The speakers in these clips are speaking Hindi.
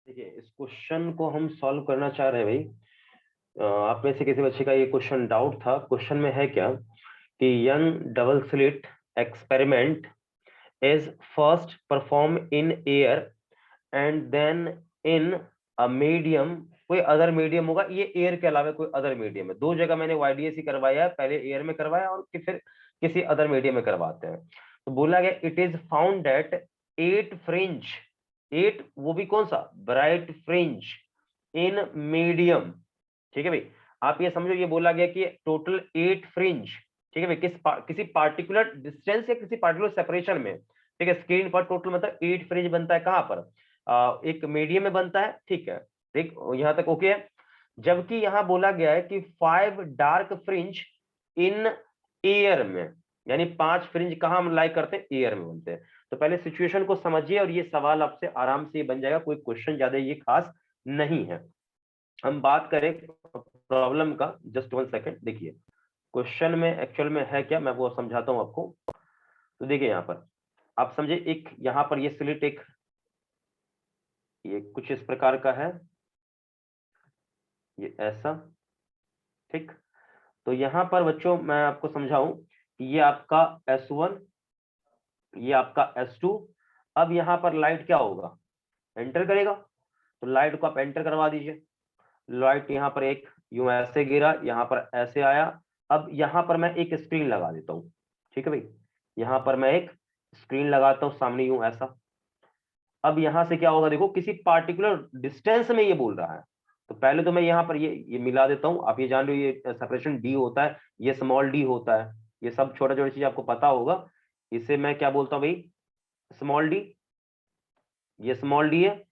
देखिए, इस क्वेश्चन को हम सॉल्व करना चाह रहे हैं भाई। आप में से किसी बच्चे का ये क्वेश्चन डाउट था। क्वेश्चन में है क्या कि Young double slit experiment is first perform in air and then in a medium. कोई अदर मीडियम होगा, ये एयर के अलावा कोई अदर मीडियम है। दो जगह मैंने वाईडीएसी करवाया है, पहले एयर में करवाया और फिर किसी अदर मीडियम में करवाते हैं। तो बोला गया it is found that 8 fringe, 8 वो भी कौन सा, ब्राइट फ्रिंज इन मीडियम। ठीक है भाई, आप ये समझो, ये बोला गया कि टोटल 8 फ्रिंज, ठीक है भाई, किसी पार्टिकुलर डिस्टेंस या किसी पार्टिकुलर सेपरेशन में। ठीक है, स्क्रीन पर टोटल मतलब 8 फ्रिंज बनता है कहां पर, एक मीडियम में बनता है। ठीक है, ठीक, यहां तक ओके है। जबकि यहां बोला गया है कि 5 डार्क फ्रिंज इन एयर में, यानी 5 फ्रिंज कहां लाई करते हैं, एयर में बनते हैं। तो पहले सिचुएशन को समझिए और ये सवाल आपसे आराम से बन जाएगा, कोई क्वेश्चन ज्यादा ये खास नहीं है। हम बात करें प्रॉब्लम का, जस्ट 1 सेकेंड। देखिए क्वेश्चन में एक्चुअल में है क्या, मैं वो समझाता हूं आपको। तो देखिए यहां पर आप समझे, एक यहां पर ये स्लिट, एक ये कुछ इस प्रकार का है, ये ऐसा। ठीक, तो यहां पर बच्चों मैं आपको समझाऊं कि ये आपका S1, ये आपका S2। अब यहां पर लाइट क्या होगा, एंटर करेगा। तो लाइट को आप एंटर करवा दीजिए। लाइट यहां पर एक यूं ऐसे गिरा, यहां पर ऐसे आया। अब यहां पर मैं एक स्क्रीन लगा देता हूं। ठीक है भाई, यहां पर मैं एक स्क्रीन लगाता हूं सामने यूं ऐसा। अब यहां से क्या होगा, देखो किसी पार्टिकुलर डिस्टेंस में ये बोल रहा है। तो पहले तो मैं यहाँ पर ये मिला देता हूं। आप ये जान लो, ये सेपरेशन डी होता है, ये स्मॉल डी होता है। ये सब छोटा छोटा चीज आपको पता होगा। इसे मैं क्या बोलता हूँ भाई, स्मॉल डी। ये स्मॉल डी है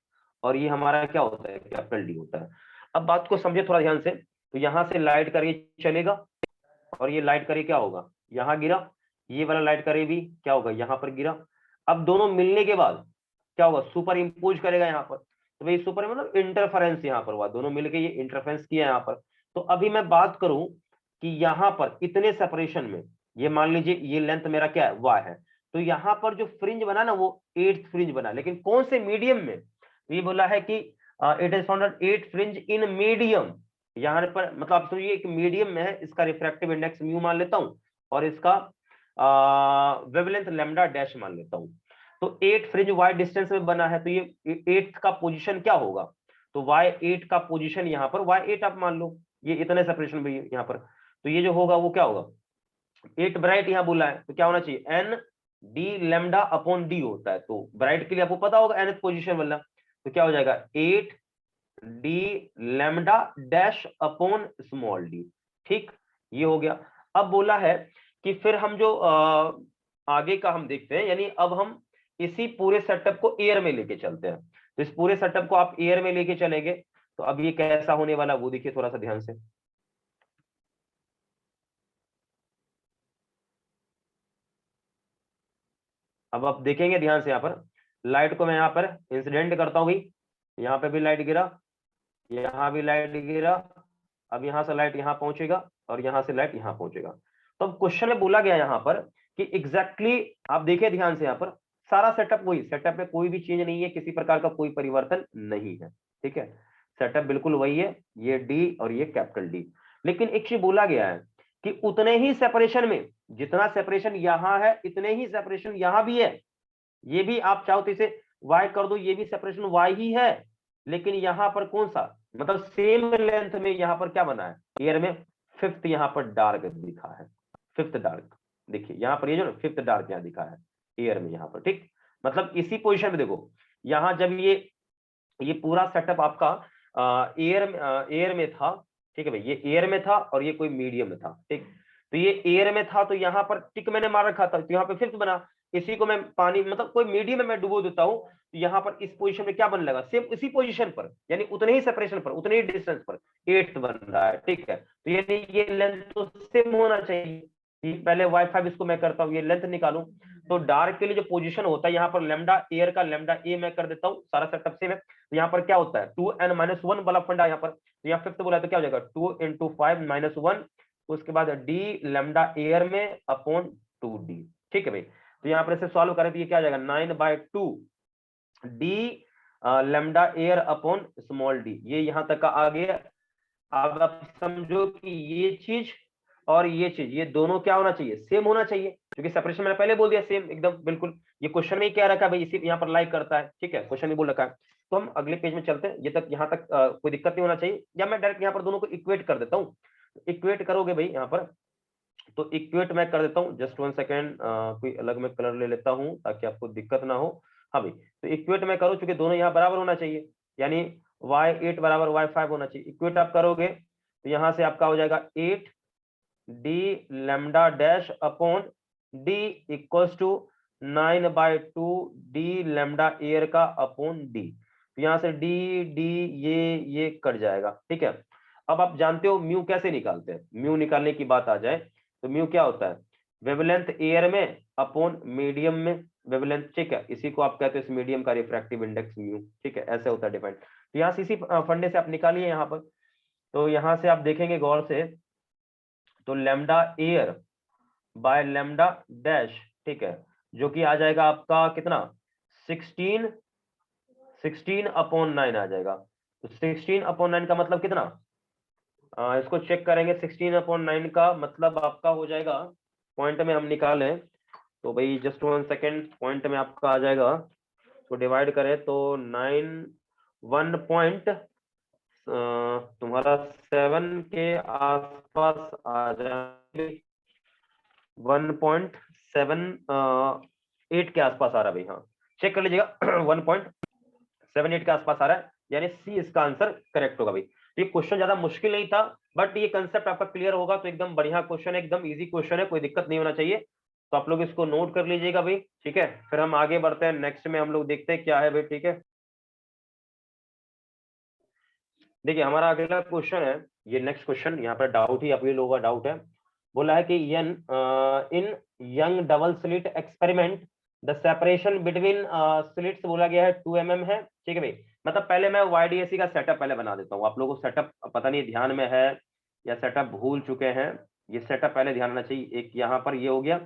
और ये हमारा क्या होता है, कैपिटल डी होता है। अब बात को समझे थोड़ा ध्यान से। तो यहां से लाइट करके चलेगा और ये लाइट करे क्या होगा, यहां गिरा। ये वाला लाइट करे भी क्या होगा, यहां पर गिरा। अब दोनों मिलने के बाद क्या होगा, सुपर इम्पोज करेगा यहाँ पर। तो भाई सुपर मतलब इंटरफेरेंस यहाँ पर हुआ, दोनों मिलके ये इंटरफेरेंस किया यहाँ पर। तो अभी मैं बात करूं कि यहाँ पर इतने सेपरेशन में, ये मान लीजिए ये लेंथ मेरा क्या है, y है। तो यहाँ पर जो फ्रिंज बना ना, वो 8th फ्रिंज बना, लेकिन कौन से मीडियम में। तो ये बोला है कि it is found 8 fringe in medium. यहाँ पर मतलब आप समझिए एक मीडियम में है, इसका रिफ्रैक्टिव इंडेक्स म्यू मान लेता हूं और इसका वेवलेंथ लैम्डा डैश मान लेता हूं। तो 8 फ्रिंज y डिस्टेंस में बना है, तो ये 8 का पोजीशन क्या होगा। तो y8 का पोजीशन यहाँ पर y8 आप मान लो, ये इतने सेपरेशन में यहाँ पर। तो ये जो होगा वो क्या होगा, 8 ब्राइट यहाँ बोला है, तो क्या होना चाहिए, N D lambda upon D होता है। तो ब्राइट के लिए आपको पता होगा nth पोजीशन वाला। तो क्या हो जाएगा 8 D lambda dash upon small D. ठीक, ये हो गया। अब बोला है कि फिर हम जो आगे का हम देखते हैं, यानी अब हम इसी पूरे सेटअप को एयर में लेके चलते हैं। तो इस पूरे सेटअप को आप एयर में लेके चलेंगे, तो अब ये कैसा होने वाला वो देखिए थोड़ा सा ध्यान से। अब आप देखेंगे ध्यान से, यहाँ पर लाइट को मैं यहाँ पर इंसिडेंट करता हूँ भाई। यहाँ पे भी लाइट गिरा, यहाँ भी लाइट गिरा। अब यहाँ से लाइट यहाँ पहुंचेगा और यहाँ से लाइट यहाँ पहुंचेगा। तो अब क्वेश्चन में बोला गया यहाँ पर कि एग्जैक्टली आप देखिए ध्यान से, यहाँ पर सारा सेटअप वही, सेटअप में कोई भी चेंज नहीं है, किसी प्रकार का कोई परिवर्तन नहीं है। ठीक है, सेटअप बिल्कुल वही है, ये डी और ये कैपिटल डी। लेकिन एक चीज बोला गया है कि उतने ही सेपरेशन में, जितना सेपरेशन यहां है इतने ही सेपरेशन यहां भी है। ये भी आप चाहो तो इसे y कर दो, ये भी सेपरेशन y ही है। लेकिन यहां पर कौन सा, मतलब सेम लेंथ में यहां पर क्या बना है एयर में, 5th यहां पर डार्क दिखा है, 5th डार्क। देखिए यहां पर ये जो 5th डार्क यहां दिखा है एयर में यहां पर। ठीक, मतलब इसी पोजीशन में देखो, यहां जब ये पूरा सेटअप आपका एयर में था। ठीक है भाई, ये एयर में था और ये कोई मीडियम में था। ठीक, तो ये एयर में था, तो यहाँ पर टिक मैंने मार रखा था, तो यहाँ पे 5th बना। इसी को मैं पानी मतलब कोई मीडियम में मैं डुबो देता हूँ, तो यहाँ पर इस पोजीशन में क्या बनने लगा, सेम इसी पोजीशन पर, यानी उतने ही सेपरेशन पर, उतने ही डिस्टेंस पर 8th बन रहा है। ठीक है, तो यानी ये लेंथ तो सेम होना चाहिए। पहले वाई5 इसको मैं करता हूँ, ये लेंथ निकालू। तो डार्क के लिए जो पोजीशन होता है यहाँ पर लैम्डा, एयर का लैम्डा ए मैं कर देता हूँ, सारा सेटअप सेम है। तो यहाँ पर क्या होता है 2n-1 वाला फंडा यहाँ पर। तो यहाँ 5th बोला तो क्या हो जाएगा 2 × 5 - 1। उसके बाद डी लैम्डा एयर में अपॉन 2d। ठीक है भाई, तो यहाँ पर इसे सॉल्व करें तो ये क्या आ जाएगा 9/2 D lambda air upon small D, ये यहां तक का आ गया। अब आप समझो कि ये चीज और ये चीज, ये दोनों क्या होना चाहिए, सेम होना चाहिए, क्योंकि सेपरेशन मैंने पहले बोल दिया सेम एकदम बिल्कुल। ये क्वेश्चन में ही क्या रखा है भाई, इसी यहाँ पर लाइक करता है, ठीक है, क्वेश्चन में बोल रखा है। तो हम अगले पेज में चलते हैं, ये तक यहाँ तक कोई दिक्कत नहीं होना चाहिए, या मैं डायरेक्ट यहाँ पर दोनों को इक्वेट कर देता हूँ। इक्वेट करोगे भाई यहाँ पर, तो इक्वेट मैं कर देता हूँ, जस्ट 1 सेकेंड, कोई अलग में कलर ले लेता हूँ ताकि आपको दिक्कत ना हो। हाँ भाई, तो इक्वेट मैं करूँ, चूंकि दोनों यहाँ बराबर होना चाहिए, यानी y8 बराबर y5 होना चाहिए। इक्वेट आप करोगे तो यहाँ से आपका हो जाएगा 8 D lambda dash upon D equals to 9/2 D lambda air का अपॉन डी। तो यहाँ से डी डी ये कट जाएगा, ठीक है। अब आप जानते हो म्यू कैसे निकालते हैं, म्यू निकालने की बात आ जाए तो म्यू क्या होता है, वेवलेंथ एयर में अपॉन मीडियम में वेवलेंथ, ठीक है, इसी को आप कहते हो इस मीडियम का रिफ्रैक्टिव इंडेक्स म्यू, ठीक है, ऐसे होता है डिफाइन। तो यहाँ से इसी फंडे से आप निकालिए यहाँ पर। तो यहाँ से आप देखेंगे गौर से, तो lambda air by lambda dash, ठीक है, जो कि आ जाएगा आपका कितना 16/9 आ जाएगा। तो 16/9 का मतलब कितना, इसको चेक करेंगे। 16/9 का मतलब आपका हो जाएगा, पॉइंट में हम निकालें तो भाई जस्ट 1 सेकेंड, पॉइंट में आपका आ जाएगा, तो डिवाइड करें तो 9 1 पॉइंट तुम्हारा 7 के आसपास आ जाएगा, 1.78 के आसपास आ रहा है भाई, हाँ चेक कर लीजिएगा 1.78 के आसपास आ रहा है, यानी सी इसका आंसर करेक्ट होगा भाई। तो ये क्वेश्चन ज्यादा मुश्किल नहीं था, बट ये कंसेप्ट आपका क्लियर होगा तो एकदम बढ़िया क्वेश्चन है, एकदम इजी क्वेश्चन है, कोई दिक्कत नहीं होना चाहिए। तो आप लोग इसको नोट कर लीजिएगा भाई, ठीक है। फिर हम आगे बढ़ते हैं, नेक्स्ट में हम लोग देखते हैं क्या है भाई, ठीक है। देखिए हमारा अगला क्वेश्चन है, ये नेक्स्ट क्वेश्चन, यहाँ पर डाउट ही आप ये लोगों का डाउट है। बोला है कि in Young double slit experiment the separation between slits बोला गया है 2 mm है, ठीक है भाई। मतलब पहले मैं YDAC का सेटअप पहले बना देता हूँ, आप लोगों को सेटअप पता नहीं ध्यान में है या सेटअप भूल चुके हैं। ये सेटअप पहले ध्यान रखना चाहिए। एक यहाँ पर ये हो गया,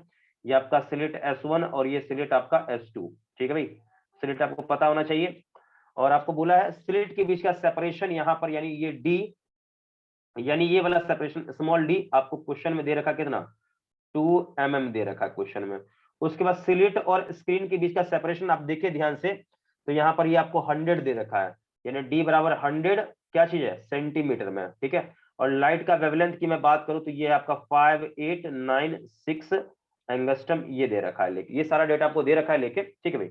ये आपका स्लिट S1 और ये स्लिट आपका S2, ठीक है भाई, स्लिट आपको पता होना चाहिए। और आपको बोला है स्लिट के बीच का सेपरेशन यहाँ पर, यानी ये डी, यानी ये वाला सेपरेशन स्मॉल डी आपको क्वेश्चन में दे रखा कितना 2 mm दे रखा है क्वेश्चन में। उसके बाद स्लिट और स्क्रीन के बीच का सेपरेशन आप देखिए ध्यान से, तो यहाँ पर ये आपको 100 दे रखा है, यानी डी बराबर 100 क्या चीज है सेंटीमीटर में, ठीक है। और लाइट का वेवलेंथ की मैं बात करूं तो ये आपका 5896 एंगस्ट्रम ये दे रखा है, लेके ये सारा डेटा आपको दे रखा है लेके, ठीक है भाई।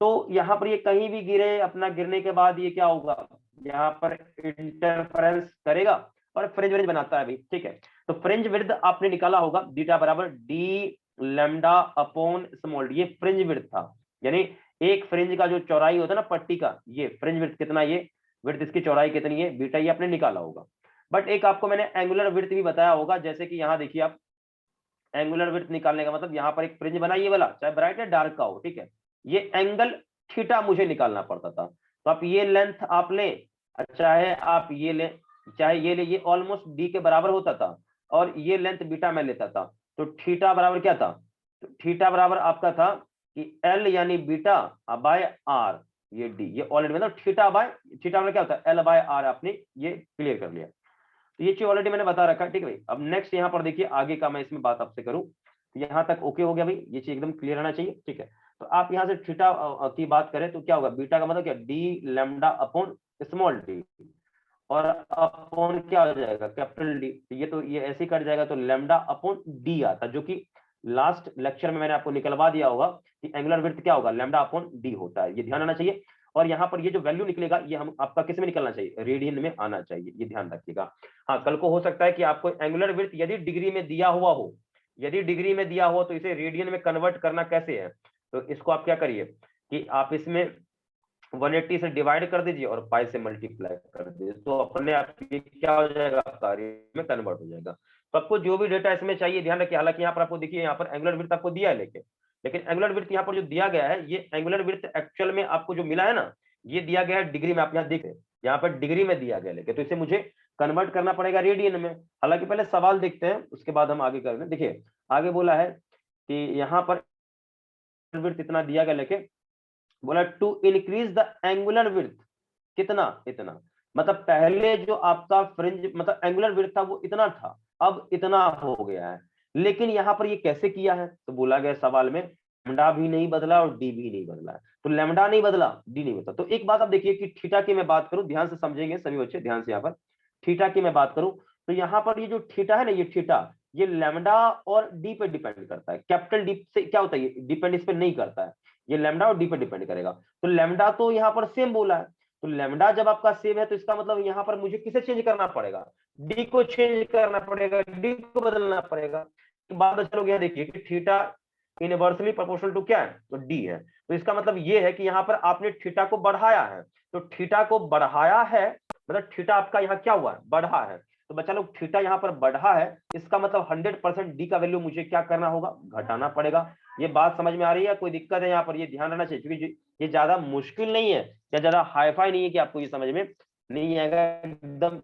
तो यहाँ पर ये कहीं भी गिरे, अपना गिरने के बाद ये क्या होगा, यहाँ पर इंटरफेरेंस करेगा और फ्रिंज विड्थ बनाता है भाई, ठीक है। तो फ्रिंज विड्थ आपने निकाला होगा बीटा बराबर D lambda upon small D, ये फ्रिंज विड्थ था, यानी एक फ्रिंज का जो चौड़ाई होता है ना पट्टी का, ये फ्रिंज विड्थ कितना, ये विड्थ इसकी चौड़ाई कितनी है बीटा, ये आपने निकाला होगा। बट एक आपको मैंने एंगुलर विड्थ भी बताया होगा, जैसे कि यहाँ देखिए आप, एंगुलर विड्थ निकालने का मतलब यहाँ पर एक फ्रिंज बना ये वाला, चाहे ब्राइट या डार्क का हो, ठीक है, ये एंगल थीटा मुझे निकालना पड़ता था। तो आप ये लेंथ आप लें, चाहे आप ये लें, चाहे ये ले, ये ऑलमोस्ट डी के बराबर होता था, और ये लेंथ बीटा मैं लेता था, तो थीटा बराबर क्या था, तो थीटा बराबर आपका था कि एल यानी बीटा बाय आर, ये डी, ये ऑलरेडी मतलब थीटा बराबर क्या होता है एल बाय आर, आपने ये क्लियर कर लिया। तो ये चीज ऑलरेडी मैंने बता रखा है, ठीक है भाई। अब नेक्स्ट यहाँ पर देखिए आगे का मैं इसमें बात आपसे करूं, यहाँ तक ओके हो गया भाई, ये चीज एकदम क्लियर होना चाहिए, ठीक है। तो आप यहाँ से थीटा की बात करें तो क्या होगा, बीटा का मतलब क्या D lambda upon small D, और अपॉन क्या हो जाएगा कैपिटल डी, तो ये ऐसे ही कट जाएगा, तो लैम्डा अपॉन डी आता, जो कि लास्ट लेक्चर में मैंने आपको निकलवा दिया होगा कि एंगुलर विड्थ क्या होगा लैम्डा अपॉन डी होता है, ये ध्यान आना चाहिए। और यहाँ पर ये जो वैल्यू निकलेगा ये हम आपका किस में निकलना चाहिए, रेडियन में आना चाहिए, ये ध्यान रखिएगा। हाँ कल को हो सकता है कि आपको एंगुलर विड्थ यदि डिग्री में दिया हुआ हो, यदि डिग्री में दिया हो तो इसे रेडियन में कन्वर्ट करना कैसे है, तो इसको आप क्या करिए कि आप इसमें 180 से डिवाइड कर दीजिए और पाई से मल्टीप्लाई कर दीजिए, तो अपने आप ये क्या हो जाएगा आपका रेडियन में कन्वर्ट हो जाएगा। तो आपको जो भी डेटा इसमें चाहिए ध्यान रखिए, हालांकि यहाँ पर आपको देखिए यहाँ पर एंगुलर विड्थ आपको दिया है लेकिन एंगुलर विड्थ यहाँ पर जो दिया गया है, ये एंगुलर विड्थ एक्चुअल में आपको जो मिला है ना, ये दिया गया है डिग्री में, आप यहाँ देख रहे हैं यहाँ पर डिग्री में दिया गया, लेकिन तो इसे मुझे कन्वर्ट करना पड़ेगा रेडियन में। हालांकि पहले सवाल देखते हैं उसके बाद हम आगे करेंगे। देखिए, आगे बोला है कि यहाँ पर विड्थ इतना दिया गया, लेकिन बोला to increase the angular width, कितना, इतना, मतलब पहले जो आपका फ्रिंज मतलब एंगुलर विड्थ था वो इतना था, अब इतना हो गया है। लेकिन यहां पर ये कैसे किया है, तो बोला गया सवाल में लेमडा भी नहीं बदला और डी भी नहीं बदला है। तो लेमडा नहीं बदला, डी नहीं बदला। तो एक बात आप देखिए कि थीटा की मैं बात करूं, ध्यान से समझेंगे सभी बच्चे, ध्यान से। यहाँ पर थीटा की मैं बात करूं तो यहाँ पर ये जो थीटा है ना, ये थीटा ये लेमडा और डी पे डिपेंड करता है। कैपिटल डी से क्या होता है, ये डिपेंड इस पे नहीं करता है, ये लेमडा और डी पे डिपेंड करेगा। तो लेमडा तो यहाँ पर सेम बोला है, तो लेमडा जब आपका सेम है तो इसका मतलब यहाँ पर मुझे किसे चेंज करना पड़ेगा, डी को चेंज करना पड़ेगा, डी को बदलना पड़ेगा। तो बात चलो यहाँ देखिए कि थीटा इनवर्सली प्रोपोर्शनल टू क्या है, तो डी है। तो इसका मतलब ये है कि यहाँ पर आपने थीटा को बढ़ाया है, तो थीटा को बढ़ाया है मतलब थीटा आपका यहाँ क्या हुआ है, बढ़ा है। तो बच्चा लोग थीटा यहाँ पर बढ़ा है, इसका मतलब 100% डी का वैल्यू मुझे क्या करना होगा, घटाना पड़ेगा। ये बात समझ में आ रही है, कोई दिक्कत है यहाँ पर, ये ध्यान रखना चाहिए, क्योंकि ये ज्यादा मुश्किल नहीं है या ज्यादा हाईफाई नहीं है कि आपको ये समझ में नहीं आएगा। एकदम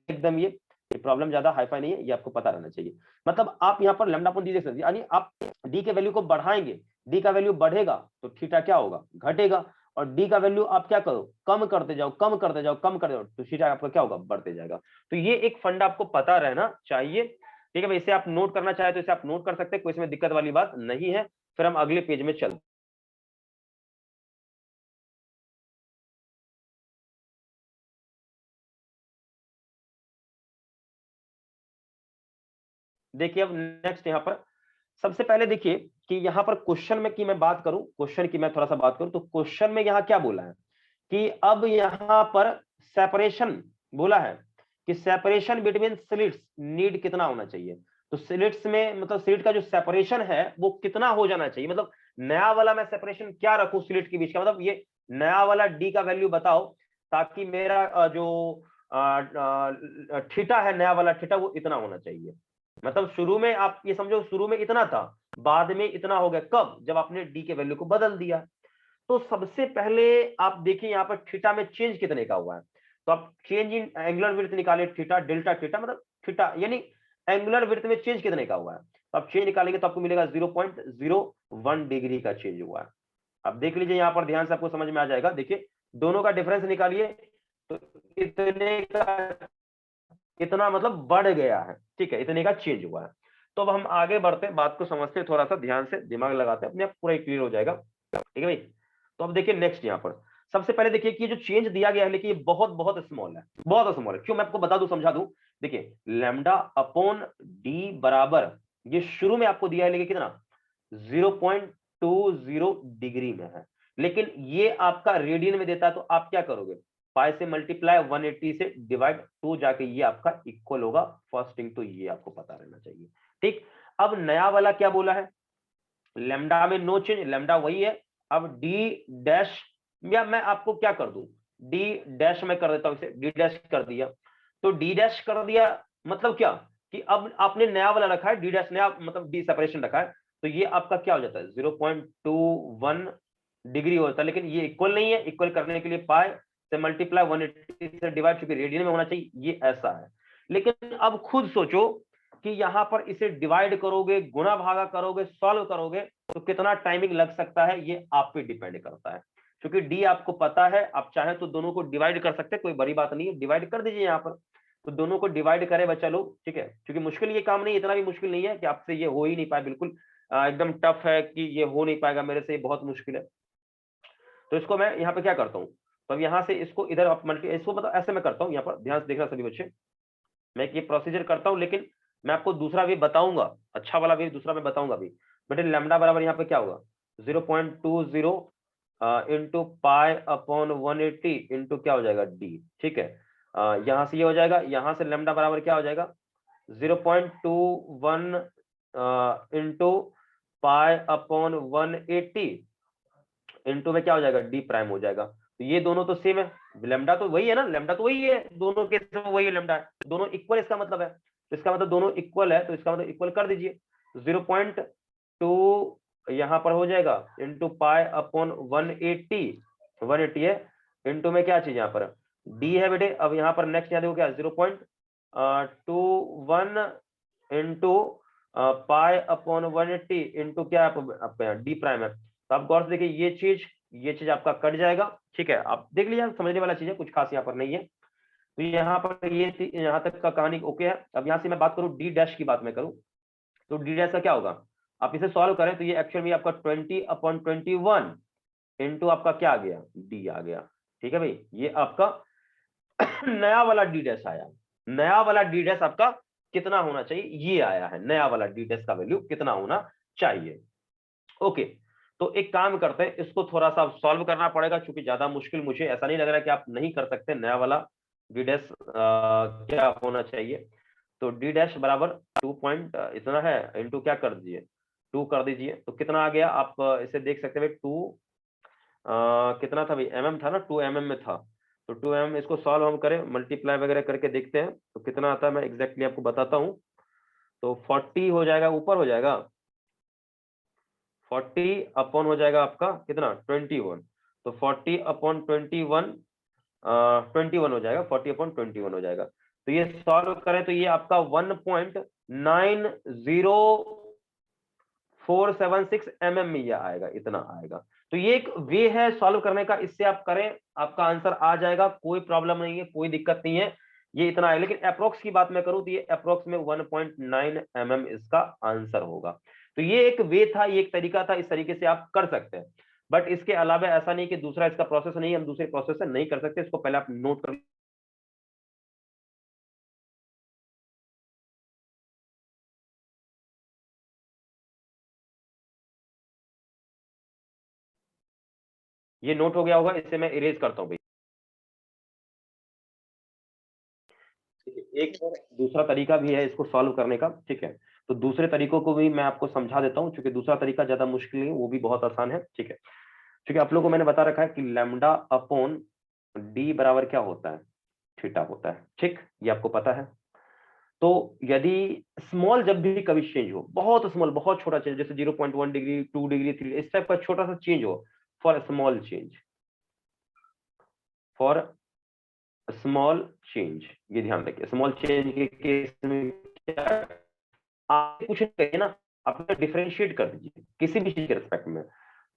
एकदम ये प्रॉब्लम ज्यादा हाईफाई नहीं है, ये आपको पता रहना चाहिए। मतलब आप यहाँ पर लैम्डा अपॉन डी देख सकते हैं, यानी आप डी के वैल्यू को बढ़ाएंगे, डी का वैल्यू बढ़ेगा तो थीटा क्या होगा, घटेगा। और डी का वैल्यू आप क्या करो, कम करते जाओ, कम करते जाओ, कम करते जाओ, तो थीटा आपका क्या होगा, बढ़ते जाएगा। तो ये एक फंडा आपको पता रहना चाहिए। ठीक है भाई, इसे आप नोट करना चाहे तो इसे आप नोट कर सकते हैं, कोई इसमें दिक्कत वाली बात नहीं है। फिर हम अगले पेज में चलते। देखिए अब नेक्स्ट यहाँ पर सबसे पहले देखिए कि यहाँ पर क्वेश्चन में की मैं बात करूं, क्वेश्चन की मैं थोड़ा सा बात करूं, तो क्वेश्चन में यहाँ क्या बोला है कि अब यहाँ पर सेपरेशन बोला है कि सेपरेशन बिटवीन स्लिट्स नीड कितना होना चाहिए। तो स्लिट्स में मतलब स्लिट का जो सेपरेशन है वो कितना हो जाना चाहिए, मतलब नया वाला मैं सेपरेशन क्या रखूं स्लिट के बीच का, मतलब ये नया वाला डी का वैल्यू बताओ ताकि मेरा जो थीटा है, नया वाला थीटा वो इतना होना चाहिए। मतलब शुरू में आप ये समझो शुरू में इतना था, बाद में इतना हो गया, कब, जब आपने डी के वैल्यू को बदल दिया। तो सबसे पहले आप देखिए यहाँ पर थीटा में चेंज कितने का हुआ है, तो आप चेंज इन एंगुलर विड्थ निकाले, थीटा डेल्टा थीटा मतलब थीटा यानी एंगुलर विड्थ में चेंज कितने का हुआ है, तो आप चेंज निकालेंगे तो आपको मिलेगा 0.01 डिग्री का चेंज हुआ है। अब देख लीजिए यहाँ पर ध्यान से, आपको समझ में आ जाएगा। देखिए दोनों का डिफरेंस निकालिए, तो इतने का इतना मतलब बढ़ गया है, ठीक है, इतने का चेंज हुआ है। तो अब हम आगे बढ़ते हैं, बात को समझते हैं, थोड़ा सा ध्यान से दिमाग लगाते हैं, अपने आप पूरा क्लियर हो जाएगा। ठीक है भाई, तो अब देखिए नेक्स्ट यहाँ पर सबसे पहले देखिए कि जो चेंज दिया गया है, लेकिन ये बहुत बहुत स्मॉल है, बहुत स्मॉल है। क्यों, मैं आपको बता दूं, समझा दूं। देखिए लैम्डा अपॉन डी बराबर, ये शुरू में आपको दिया है लेकिन कितना, 0.20 डिग्री में है, लेकिन ये आपका रेडियन में देता है, तो आप क्या करोगे, पाई से मल्टीप्लाई 180 से डिवाइड 2 जाके ये आपका इक्वल होगा। फर्स्ट थिंग तो ये आपको पता रहना चाहिए। ठीक, अब नया वाला क्या बोला है, लेमडा में नो चेंज, लेमडा वही है। अब डी डैश, या मैं आपको क्या कर दूं, डी डैश में कर देता हूं, इसे डी डैश कर दिया। तो डी डैश कर दिया मतलब क्या, कि अब आपने नया वाला रखा है, डी डैश नया मतलब डी सेपरेशन रखा है, तो ये आपका क्या हो जाता है, 0.21 डिग्री होता है। लेकिन ये इक्वल नहीं है, इक्वल करने के लिए पाई से मल्टीप्लाई 180 से डिवाइड, चूंकि रेडियन में होना चाहिए, ये ऐसा है। लेकिन अब खुद सोचो कि यहां पर इसे डिवाइड करोगे, गुणा भागा करोगे, सॉल्व करोगे, तो कितना टाइमिंग लग सकता है, ये आप पे डिपेंड करता है। क्योंकि डी आपको पता है, आप चाहे तो दोनों को डिवाइड कर सकते हैं, कोई बड़ी बात नहीं है, डिवाइड कर दीजिए यहाँ पर। तो दोनों को डिवाइड करे बच्चा लोग, ठीक है, क्योंकि मुश्किल ये काम नहीं, इतना भी मुश्किल नहीं है कि आपसे ये हो ही नहीं पाए, बिल्कुल एकदम टफ है कि ये हो नहीं पाएगा मेरे से, ये बहुत मुश्किल है। तो इसको मैं यहाँ पे क्या करता हूँ, तो अब यहाँ से इसको इधर आप मल्टी, इसको मतलब ऐसे मैं करता हूँ, यहाँ पर ध्यान से देखना सभी बच्चे, मैं ये प्रोसीजर करता हूँ, लेकिन मैं आपको दूसरा वे बताऊंगा, अच्छा वाला वे दूसरा मैं बताऊंगा अभी। बेटे लैम्डा बराबर यहाँ पे क्या होगा, 0.20 इंटू पाई अपॉन 180 इंटू क्या हो जाएगा डी, ठीक है। यहाँ से ये हो जाएगा, यहाँ से लैम्डा बराबर क्या हो जाएगा, 0.21 इंटू पाई अपॉन 180 इंटू में क्या हो जाएगा, डी प्राइम हो जाएगा। तो ये दोनों तो सेम है, लेमडा तो वही है ना, लेमडा तो वही है, दोनों केस में वही है, लेमडा है, दोनों इक्वल, इसका मतलब है, तो इसका मतलब दोनों इक्वल है, तो इसका मतलब इक्वल कर दीजिए। 0.2 यहाँ पर हो जाएगा इंटू पाई अपॉन 180 है, इंटू में क्या चीज यहाँ पर डी है बेटे। अब यहाँ पर नेक्स्ट यहाँ देखो क्या, 0.21 इंटू पाई अपॉन 180 इंटू क्या आपका डी प्राइम है। तो आप गौर से देखिए ये चीज आपका कट जाएगा, ठीक है, आप देख लीजिए, समझने वाला चीज है, कुछ खास यहाँ पर नहीं है। तो यहाँ पर ये यहाँ तक का कहानी ओके है। अब यहाँ से मैं बात करूँ डी डैश की बात मैं करूँ, तो डी डैश का क्या होगा, आप इसे सॉल्व करें तो ये एक्चुअल में आपका 20/21 इंटू आपका क्या आ गया, डी आ गया, ठीक है भाई। ये आपका नया वाला डी डैश आया, नया वाला डी डैश आपका कितना होना चाहिए, ये आया है, नया वाला डी डैश का वैल्यू कितना होना चाहिए। ओके, तो एक काम करते हैं, इसको थोड़ा सा सॉल्व करना पड़ेगा, क्योंकि ज्यादा मुश्किल मुझे ऐसा नहीं लग रहा है कि आप नहीं कर सकते। नया वाला डी डैश क्या होना चाहिए, तो डी डैश बराबर 2 पॉइंट इतना है इंटू क्या कर दीजिए, 2 कर दीजिए, तो कितना आ गया, आप इसे देख सकते हैं 2 कितना था भाई, था ना, 2 में था, तो 2 इसको सॉल्व हम करें, मल्टीप्लाई वगैरह करके देखते हैं तो कितना आता है, मैं एग्जैक्टली आपको बताता हूँ। तो 40 हो जाएगा, ऊपर हो जाएगा 40 अपॉन हो जाएगा आपका कितना 21, तो 40/21 21 हो जाएगा, 40/21 हो जाएगा। तो ये सॉल्व करें तो ये आपका 1.90476 में ये आएगा, इतना आएगा। तो ये एक वे है सॉल्व करने का, इससे आप करें आपका आंसर आ जाएगा, कोई प्रॉब्लम नहीं है, कोई दिक्कत नहीं है, ये इतना है। लेकिन अप्रोक्स की बात मैं करूं तो ये अप्रोक्स में 1.9 इसका आंसर होगा। तो ये एक वे था, ये एक तरीका था, इस तरीके से आप कर सकते हैं। बट इसके अलावा ऐसा नहीं कि दूसरा इसका प्रोसेस नहीं, हम दूसरे प्रोसेस से नहीं कर सकते, इसको पहले आप नोट कर ये नोट हो गया होगा, इससे मैं इरेज करता हूं भाई। एक और दूसरा तरीका भी है इसको सॉल्व करने का, ठीक है, तो दूसरे तरीकों को भी मैं आपको समझा देता हूं, क्योंकि दूसरा तरीका ज्यादा मुश्किल नहीं है, वो भी बहुत आसान है, ठीक है। क्योंकि आप लोगों को मैंने बता रखा है कि लैम्डा अपॉन डी बराबर क्या होता है, थीटा होता है, ठीक, ये आपको पता है। तो यदि स्मॉल जब भी कभी चेंज हो, बहुत स्मॉल, बहुत छोटा चेंज, जैसे 0.1 डिग्री, 2 डिग्री, 3, इस टाइप का छोटा सा चेंज हो, for small change, for small change, ये ध्यान रखिए, स्मॉल चेंज के केस में क्या, आप कुछ कहिए ना, आप डिफरेंशिएट कर दीजिए किसी भी चीज के रिस्पेक्ट में।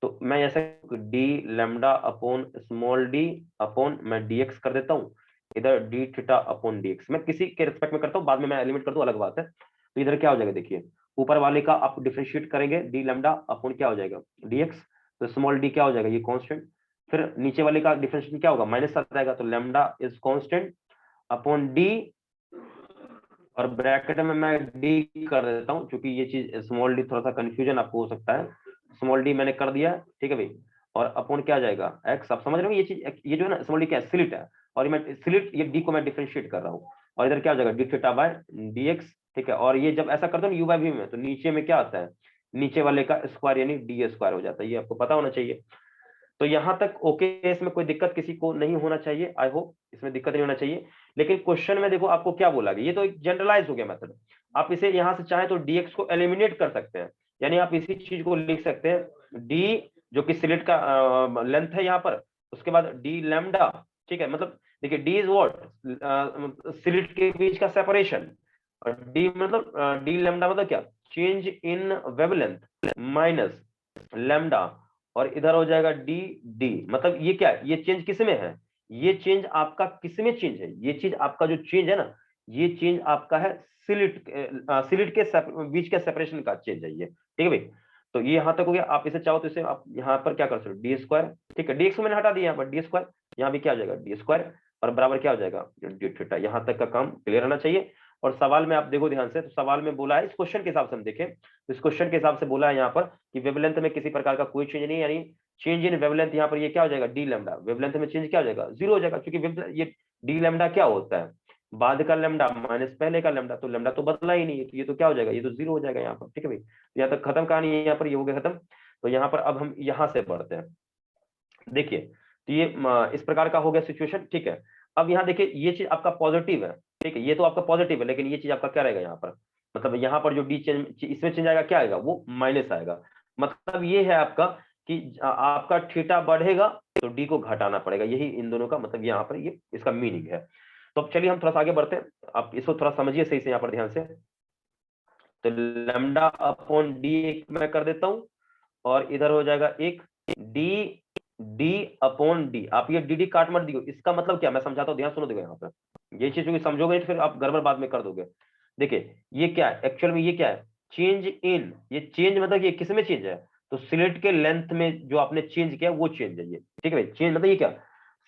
तो मैं ऐसा D lambda upon small D upon मैं डीएक्स कर देता हूँ, इधर डी थीटा अपॉन डीएक्स मैं किसी के रिस्पेक्ट में करता हूँ, बाद में मैं एलिमेंट कर दूं अलग बात है। तो इधर क्या हो जाएगा, देखिए ऊपर वाले का आप डिफरेंशिएट करेंगे, डी लैम्डा अपॉन क्या हो जाएगा डीएक्स, तो स्मॉल डी क्या हो जाएगा, ये कांस्टेंट, फिर नीचे वाले का डिफरेंशिएशन क्या होगा, माइनस आ जाएगा, तो lambda is constant upon D, और ब्रैकेट में मैं डी कर देता हूँ, क्योंकि ये चीज स्मॉल डी थोड़ा सा कंफ्यूजन आपको हो सकता है, स्मॉल डी मैंने कर दिया, ठीक है भाई, और अपॉन क्या जाएगा एक्स, आप समझ रहे हो, ये चीज ये जो है ना स्मॉल डी क्या स्लिट है, और मैं स्लिट ये डी को मैं डिफरेंशिएट कर रहा हूँ, और इधर क्या हो जाएगा डी थीटा बाय डीएक्स, ठीक है, और ये जब ऐसा करते हो ना यू बाय वी में, तो नीचे में क्या आता है, नीचे वाले का स्क्वायर यानी डी स्क्वायर हो जाता है, ये आपको पता होना चाहिए। तो यहां तक ओके, इसमें कोई दिक्कत किसी को नहीं होना चाहिए, आई होप इसमें दिक्कत नहीं होना चाहिए। लेकिन क्वेश्चन में देखो आपको क्या बोला गया, ये तो एक जनरलाइज हो गया मेथड, आप इसे यहां से चाहे तो डीएक्स को एलिमिनेट कर सकते हैं, यानी आप इसी चीज को लिख सकते हैं डी जो कि स्लिट का लेंथ है यहाँ पर, उसके बाद डी लैम्डा, ठीक है, मतलब देखिए डी इज व्हाट स्लिट के बीच का सेपरेशन, और डी मतलब डी लैम्डा मतलब क्या, change in wavelength minus lambda, और इधर हो जाएगा डी डी, मतलब ये क्या है, ये चेंज किस में है, ये चेंज आपका किस में चेंज है, ये चीज आपका जो चेंज है ना, ये चेंज आपका है सिलिट सिलिट के बीच के सेपरेशन का चेंज है ये, ठीक है भाई। तो ये यहां तक हो गया, आप इसे चाहो तो इसे आप यहाँ पर क्या कर सकते हो डी स्क्वायर, ठीक है, डीएक्स को मैंने हटा दिया यहाँ पर डी स्क्वायर, यहाँ भी क्या हो जाएगा डी स्क्वायर, और बराबर क्या हो जाएगा डी थीटा, यहाँ तक का काम क्लियर होना चाहिए। और सवाल में आप देखो ध्यान से, तो सवाल में बोला है, इस क्वेश्चन के हिसाब से हम देखें, तो इस क्वेश्चन के हिसाब से बोला है यहाँ पर कि वेवलेंथ में किसी प्रकार का कोई चेंज नहीं, यानी चेंज इन वेवलेंथ यहाँ पर ये क्या हो जाएगा डी लैम्डा, वेवलेंथ में चेंज क्या हो जाएगा जीरो हो जाएगा, क्योंकि ये डी लैम्डा क्या होता है, बाद का लैम्डा माइनस पहले का लैम्डा, तो लैम्डा तो बदला ही नहीं है, तो ये तो क्या हो जाएगा, ये तो जीरो हो जाएगा यहाँ पर, ठीक है भाई। तो यहाँ तक खत्म कहानी है, यहाँ पर ये हो गया खत्म। तो यहाँ पर अब हम यहाँ से बढ़ते हैं, देखिए तो ये इस प्रकार का हो गया सिचुएशन, ठीक है। अब यहाँ देखिए ये चीज आपका पॉजिटिव है, ठीक है, ये तो आपका पॉजिटिव है, लेकिन ये चीज आपका क्या रहेगा यहाँ पर, मतलब यहाँ पर जो डी चेंज इसमें चेंज आएगा क्या आएगा, वो माइनस आएगा, मतलब ये है आपका कि आपका थीटा बढ़ेगा तो डी को घटाना पड़ेगा, यही इन दोनों का मतलब यहाँ पर ये इसका मीनिंग है। तो अब चलिए हम थोड़ा सा आगे बढ़ते हैं, आप इसको थोड़ा समझिए सही से यहाँ पर ध्यान से। तो लैम्डा अपॉन डी मैं कर देता हूँ, और इधर हो जाएगा एक डी डी अपॉन डी। आप ये डी डी काट मत दियो, इसका मतलब क्या मैं समझाता हूँ, ध्यान सुनो। देखो यहाँ पर ये चीज समझोगे तो फिर आप गड़बड़ बाद में कर दोगे। देखिए ये क्या है एक्चुअल में, ये क्या है चेंज इन, ये चेंज मतलब ये किस में चेंज है, तो स्लिट के लेंथ में जो आपने चेंज किया वो चेंज है ये, ठीक है भाई। चेंज मतलब ये क्या,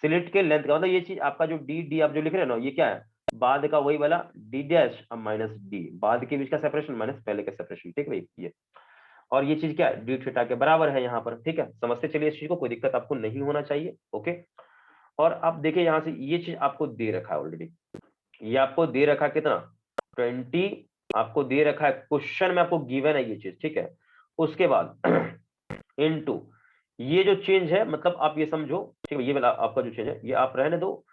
स्लिट के लेंथ का मतलब ये चीज आपका जो डी डी आप जो लिख रहे हैं ना, ये क्या है बाद का वही वाला डी डैश अब माइनस डी, बाद के बीच का सेपरेशन माइनस पहले का सेपरेशन, ठीक है भाई ये। और ये चीज क्या है डी थीटा के बराबर है यहाँ पर, ठीक है। समझते चलिए इस चीज को, कोई दिक्कत आपको नहीं होना चाहिए, ओके। और अब देखिए यहाँ से ये चीज आपको दे रखा है ऑलरेडी, ये आपको दे रखा है कितना 20 आपको दे रखा है, क्वेश्चन में आपको गिवन है ये चीज, ठीक है। उसके बाद इनटू ये जो चेंज है मतलब आप ये समझो, ठीक है, ये वाला आपका जो चेंज है ये आप रहने दो।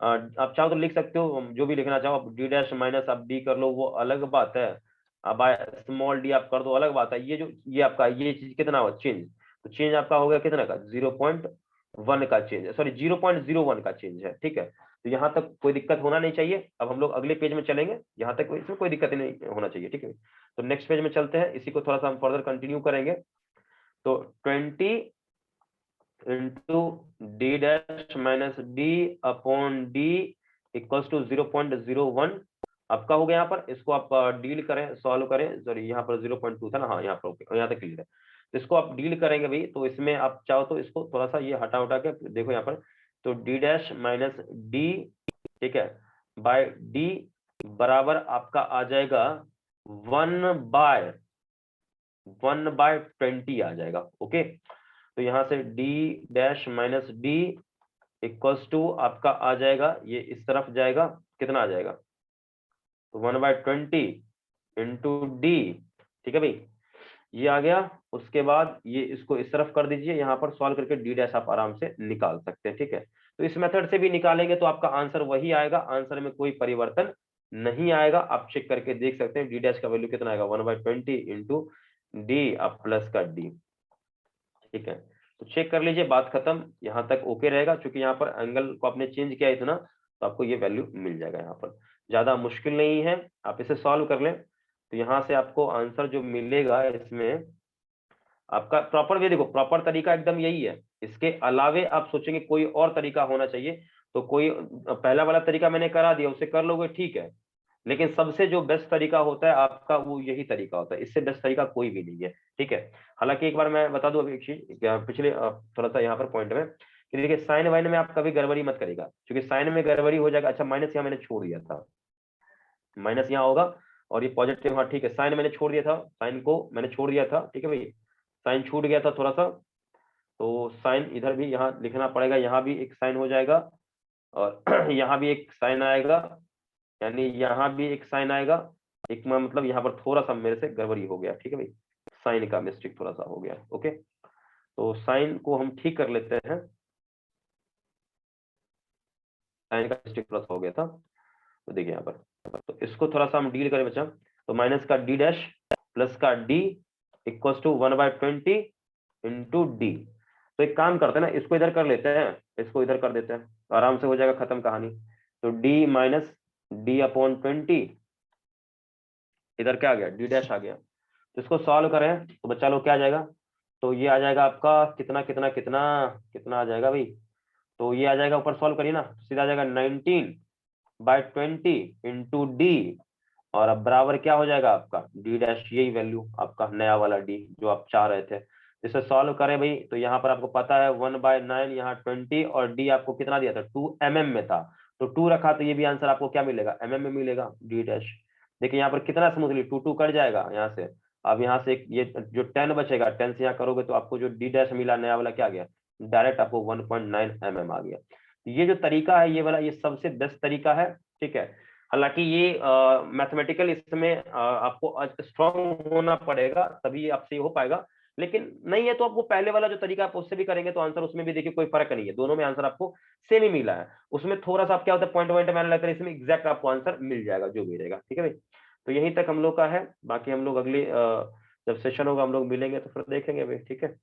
आप चाहो तो लिख सकते हो, जो भी लिखना चाहो आप डी डैश माइनस आप डी कर लो वो अलग बात है, अब स्मॉल डी आप कर दो अलग बात है। ये जो ये आपका ये चीज कितना हुआ चेंज, तो चेंज आपका हो गया कितना का 0.1 का चेंज है, सॉरी 0.01 का चेंज है, ठीक है। तो यहाँ तक कोई दिक्कत होना नहीं चाहिए। अब हम लोग अगले पेज में चलेंगे, यहाँ तक इसमें कोई दिक्कत नहीं होना चाहिए, ठीक है। तो नेक्स्ट पेज में चलते हैं, इसी को थोड़ा सा हम फर्दर कंटिन्यू करेंगे। तो 20 into D dash minus D upon D equals to 0.01 आपका हो गया। यहाँ पर इसको आप डील करें, सॉल्व करें, सॉरी यहाँ पर 0.2 था ना, हाँ यहाँ पर ओके, यहाँ तक क्लियर है। तो इसको आप डील करेंगे भाई, तो इसमें आप चाहो तो इसको थोड़ा सा ये हटा उठा के देखो यहाँ पर, तो डी डैश माइनस डी, ठीक है, बाय डी बराबर आपका आ जाएगा 1/20 आ जाएगा, ओके। तो यहाँ से D dash minus D equals to आपका आ जाएगा, ये इस तरफ जाएगा, कितना आ जाएगा तो 1/20 इंटू डी, ठीक है भाई ये आ गया। उसके बाद ये इसको इस तरफ कर दीजिए, यहाँ पर सॉल्व करके डी डैश आप आराम से निकाल सकते हैं, ठीक है। तो इस मेथड से भी निकालेंगे तो आपका आंसर वही आएगा, आंसर में कोई परिवर्तन नहीं आएगा। आप चेक करके देख सकते हैं डी डैश का वैल्यू कितना आएगा 1/20 इंटू डी अब प्लस का डी, ठीक है। तो चेक कर लीजिए, बात खत्म, यहाँ तक ओके रहेगा। क्योंकि यहाँ पर एंगल को आपने चेंज किया इतना, तो आपको ये वैल्यू मिल जाएगा। यहाँ पर ज्यादा मुश्किल नहीं है, आप इसे सॉल्व कर लें तो यहाँ से आपको आंसर जो मिलेगा इसमें आपका प्रॉपर वे, देखो प्रॉपर तरीका एकदम यही है। इसके अलावे आप सोचेंगे कोई और तरीका होना चाहिए, तो कोई पहला वाला तरीका मैंने करा दिया उसे कर लोगे, ठीक है। लेकिन सबसे जो बेस्ट तरीका होता है आपका वो यही तरीका होता है, इससे बेस्ट तरीका कोई भी नहीं है, ठीक है। हालांकि एक बार मैं बता दूं अभी एक चीज, पिछले थोड़ा सा यहाँ पर पॉइंट में कि देखिए साइन वाइन में आप कभी गड़बड़ी मत करेगा, क्योंकि साइन में गड़बड़ी हो जाएगा। अच्छा माइनस यहाँ मैंने छोड़ दिया था, माइनस यहाँ होगा और ये पॉजिटिव, हाँ ठीक है, साइन मैंने छोड़ दिया था, साइन को मैंने छोड़ दिया था, ठीक है भाई, साइन छूट गया था थोड़ा सा, तो साइन इधर भी यहाँ लिखना पड़ेगा, यहाँ भी एक साइन हो जाएगा और यहाँ भी एक साइन आएगा, यानी यहाँ भी एक साइन आएगा। एक मतलब यहाँ पर थोड़ा सा मेरे से गड़बड़ी हो गया, ठीक है भाई, साइन का मिस्टेक थोड़ा सा हो गया, ओके। तो साइन को हम ठीक कर लेते हैं, साइन का मिस्टेक थोड़ा सा हो गया था, तो देखिए यहाँ पर, तो इसको थोड़ा सा हम डील करें बच्चा। तो माइनस का डी डैश प्लस का D equals to 1/20 into D. तो एक काम करते हैं ना, इसको इधर कर लेते हैं, इसको इधर कर देते हैं, आराम से हो जाएगा खत्म कहानी। तो डी माइनस डी अपॉन 20, इधर क्या आ गया डी डैश आ गया। तो इसको सॉल्व करें तो बच्चा लोग क्या आ जाएगा, तो ये आ जाएगा आपका कितना कितना कितना कितना आ जाएगा भाई, तो ये आ जाएगा, ऊपर सॉल्व करिए ना, सीधा आ जाएगा 19/20 इंटू डी, और अब बराबर क्या हो जाएगा आपका डी डैश, यही वैल्यू आपका नया वाला डी जो आप चाह रहे थे। इसे सॉल्व करें भाई, तो यहाँ पर आपको पता है 1/9 यहाँ 20, और डी आपको कितना दिया था 2 mm में था, तो 2 रखा, तो ये भी आंसर आपको क्या मिलेगा mm में मिलेगा डी डैश। देखिए यहाँ पर कितना स्मूथली 2 कट जाएगा यहाँ से। अब यहाँ से ये जो 10 बचेगा, 10 से यहाँ करोगे तो आपको जो डी डैश मिला नया वाला क्या गया, डायरेक्ट आपको 1.9 mm आ गया। ये जो तरीका है ये वाला, ये सबसे बेस्ट तरीका है, ठीक है। हालांकि ये मैथमेटिकल इसमें आपको स्ट्रांग होना पड़ेगा तभी आपसे हो पाएगा, लेकिन नहीं है तो आपको पहले वाला जो तरीका आप उससे भी करेंगे तो आंसर उसमें भी देखिए कोई फर्क नहीं है, दोनों में आंसर आपको सेम ही मिला है। उसमें थोड़ा सा आप क्या होता है पॉइंट पॉइंट मैंने लगता है, इसमें एग्जैक्ट आपको आंसर मिल जाएगा जो भी रहेगा, ठीक है भाई। तो यहीं तक हम लोग का है, बाकी हम लोग अगले जब सेशन होगा हम लोग मिलेंगे तो फिर देखेंगे भाई, ठीक है।